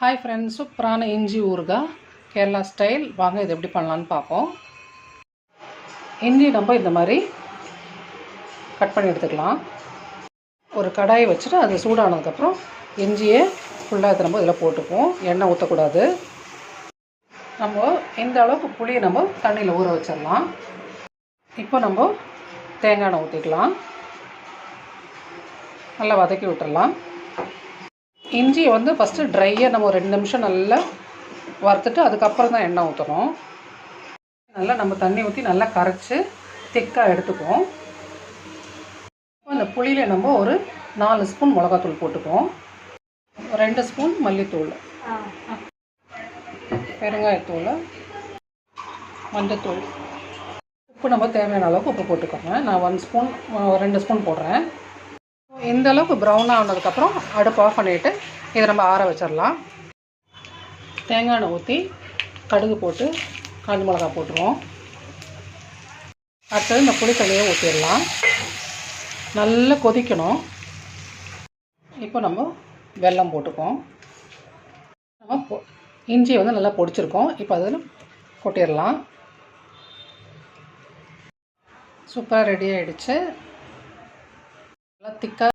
Hi friends, சூப்பரான இஞ்சி ஊறுகாய் கேரளா ஸ்டைல். வாங்க இது எப்படி பண்ணலான்னு பார்ப்போம். இஞ்சி நம்ம இந்த மாதிரி கட் பண்ணி எடுத்துக்கலாம். ஒரு கடாயை வச்சுட்டு அது சூடானதுக்கப்புறம் இஞ்சியை ஃபுல்லாக இதை நம்ம இதில் போட்டுப்போம். எண்ணெய் ஊற்றக்கூடாது. நம்ம இந்த அளவுக்கு புளியை நம்ம தண்ணியில் ஊற வச்சிடலாம். இப்போ நம்ம தேங்காய் எண்ணெய் ஊற்றிக்கலாம். நல்லா வதக்கி விட்டுடலாம். இஞ்சியை ஃபஸ்ட்டு ட்ரையாக நம்ம ஒரு 2 நிமிஷம் நல்லா வறுத்துட்டு அதுக்கப்புறம் தான் எண்ணெய் ஊற்றணும். நல்லா நம்ம தண்ணி ஊற்றி நல்லா கரைச்சி திக்காக எடுத்துக்குவோம். அந்த புளியில் நம்ம ஒரு 4 ஸ்பூன் மிளகாத்தூள் போட்டுக்குவோம். 2 ஸ்பூன் மல்லித்தூள், பெருங்காயத்தூள், மஞ்சத்தூள், உப்பு நம்ம தேவையான அளவுக்கு உப்பு போட்டுக்கோங்க. நான் 2 ஸ்பூன் போடுறேன். இந்த அளவுக்கு ப்ரௌனாக ஆனதுக்கப்புறம் அடுப்பு ஆஃப் பண்ணிவிட்டு இதை நம்ம ஆற வச்சிடலாம். தேங்காய் எண்ணெய் ஊற்றி கடுகு போட்டு காஞ்ச மிளகா போட்டுருவோம். அடுத்தது இந்த புளித்தண்ணியை ஊற்றிடலாம். நல்லா கொதிக்கணும். இப்போ நம்ம வெல்லம் போட்டுப்போம். நம்ம இஞ்சியை நல்லா பொடிச்சிருக்கோம். இப்போ அதில் கொட்டிடலாம். சூப்பராக ரெடி ஆகிடுச்சு. நல்லா திக்காக